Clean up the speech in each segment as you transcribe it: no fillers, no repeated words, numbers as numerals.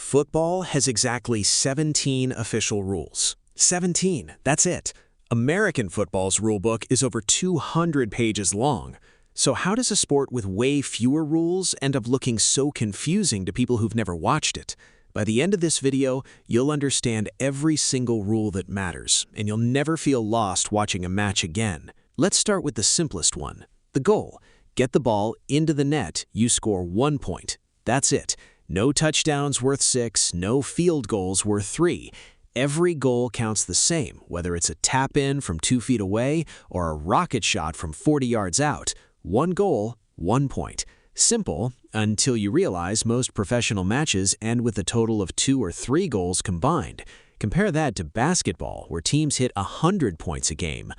Football has exactly 17 official rules. 17, that's it. American football's rulebook is over 200 pages long. So how does a sport with way fewer rules end up looking so confusing to people who've never watched it? By the end of this video, you'll understand every single rule that matters, and you'll never feel lost watching a match again. Let's start with the simplest one. The goal. Get the ball into the net, you score 1 point. That's it. No touchdowns worth 6, no field goals worth 3. Every goal counts the same, whether it's a tap-in from 2 feet away or a rocket shot from 40 yards out. 1 goal, 1 point. Simple, until you realize most professional matches end with a total of 2 or 3 goals combined. Compare that to basketball, where teams hit 100 points a game.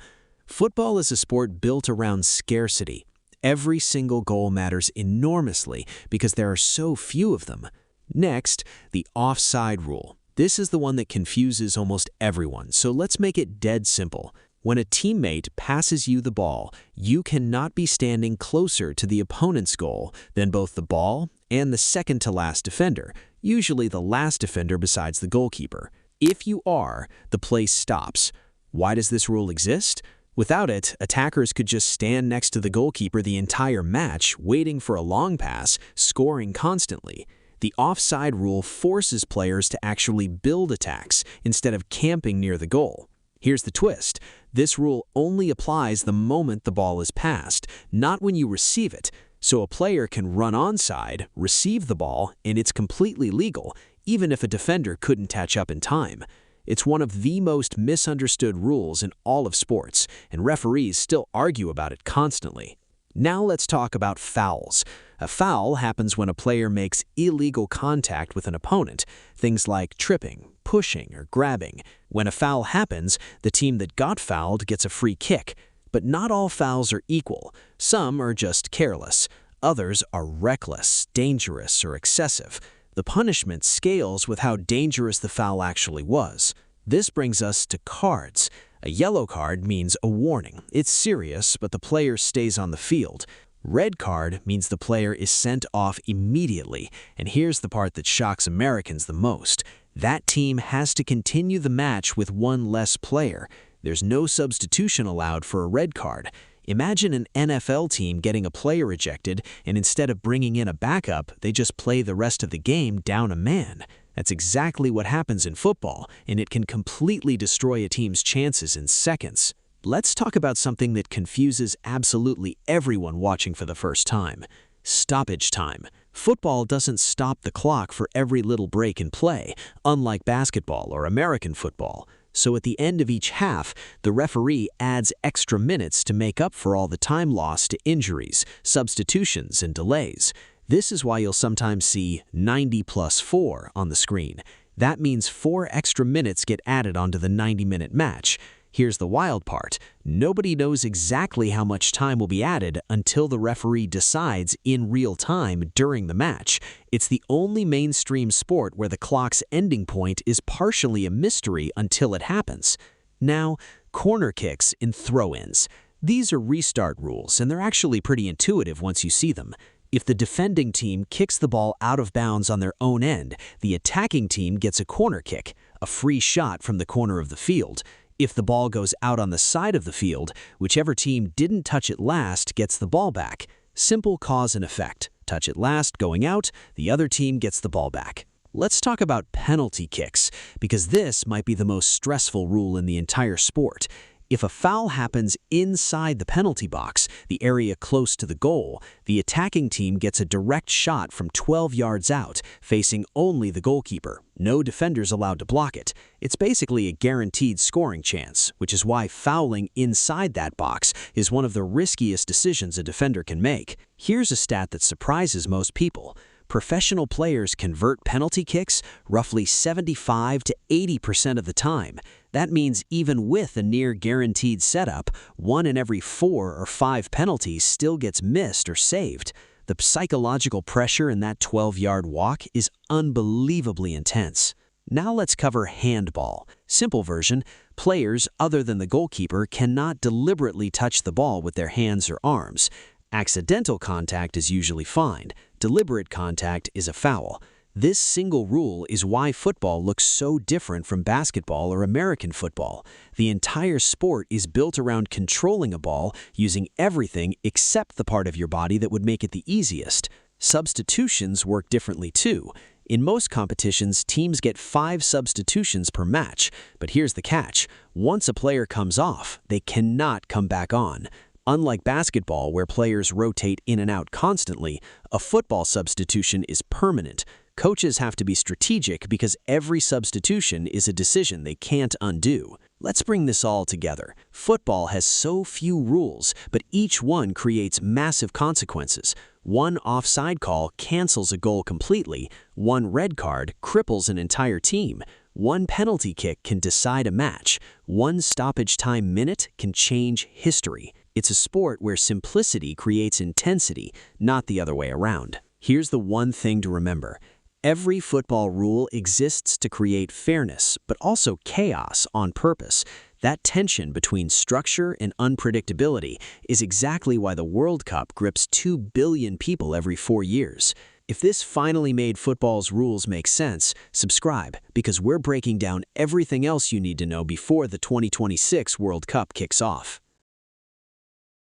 Football is a sport built around scarcity. Every single goal matters enormously because there are so few of them. Next, the offside rule. This is the one that confuses almost everyone, so let's make it dead simple. When a teammate passes you the ball, you cannot be standing closer to the opponent's goal than both the ball and the second-to-last defender, usually the last defender besides the goalkeeper. If you are, the play stops. Why does this rule exist? Without it, attackers could just stand next to the goalkeeper the entire match, waiting for a long pass, scoring constantly. The offside rule forces players to actually build attacks instead of camping near the goal. Here's the twist. This rule only applies the moment the ball is passed, not when you receive it. So a player can run onside, receive the ball, and it's completely legal, even if a defender couldn't catch up in time. It's one of the most misunderstood rules in all of sports, and referees still argue about it constantly. Now let's talk about fouls. A foul happens when a player makes illegal contact with an opponent, things like tripping, pushing, or grabbing. When a foul happens, the team that got fouled gets a free kick. But not all fouls are equal. Some are just careless. Others are reckless, dangerous, or excessive. The punishment scales with how dangerous the foul actually was. This brings us to cards. A yellow card means a warning. It's serious, but the player stays on the field. Red card means the player is sent off immediately. And here's the part that shocks Americans the most. That team has to continue the match with one less player. There's no substitution allowed for a red card. Imagine an NFL team getting a player ejected, and instead of bringing in a backup, they just play the rest of the game down a man. That's exactly what happens in football, and it can completely destroy a team's chances in seconds. Let's talk about something that confuses absolutely everyone watching for the first time. Stoppage time. Football doesn't stop the clock for every little break in play, unlike basketball or American football. So at the end of each half, the referee adds extra minutes to make up for all the time lost to injuries, substitutions, and delays. This is why you'll sometimes see 90 plus 4 on the screen. That means 4 extra minutes get added onto the 90-minute match. Here's the wild part. Nobody knows exactly how much time will be added until the referee decides in real time during the match. It's the only mainstream sport where the clock's ending point is partially a mystery until it happens. Now, corner kicks and throw-ins. These are restart rules, and they're actually pretty intuitive once you see them. If the defending team kicks the ball out of bounds on their own end, the attacking team gets a corner kick, a free shot from the corner of the field. If the ball goes out on the side of the field, whichever team didn't touch it last gets the ball back. Simple cause and effect. Touch it last, going out, the other team gets the ball back. Let's talk about penalty kicks, because this might be the most stressful rule in the entire sport. If a foul happens inside the penalty box, the area close to the goal, the attacking team gets a direct shot from 12 yards out, facing only the goalkeeper. No defenders allowed to block it. It's basically a guaranteed scoring chance, which is why fouling inside that box is one of the riskiest decisions a defender can make. Here's a stat that surprises most people. Professional players convert penalty kicks roughly 75 to 80% of the time. That means even with a near-guaranteed setup, 1 in every 4 or 5 penalties still gets missed or saved. The psychological pressure in that 12-yard walk is unbelievably intense. Now let's cover handball. Simple version, players other than the goalkeeper cannot deliberately touch the ball with their hands or arms. Accidental contact is usually fine. Deliberate contact is a foul. This single rule is why football looks so different from basketball or American football. The entire sport is built around controlling a ball using everything except the part of your body that would make it the easiest. Substitutions work differently too. In most competitions, teams get 5 substitutions per match, but here's the catch. Once a player comes off, they cannot come back on. Unlike basketball, where players rotate in and out constantly, a football substitution is permanent. Coaches have to be strategic because every substitution is a decision they can't undo. Let's bring this all together. Football has so few rules, but each one creates massive consequences. One offside call cancels a goal completely. One red card cripples an entire team. One penalty kick can decide a match. One stoppage time minute can change history. It's a sport where simplicity creates intensity, not the other way around. Here's the one thing to remember. Every football rule exists to create fairness, but also chaos on purpose. That tension between structure and unpredictability is exactly why the World Cup grips 2 billion people every 4 years. If this finally made football's rules make sense, subscribe, because we're breaking down everything else you need to know before the 2026 World Cup kicks off.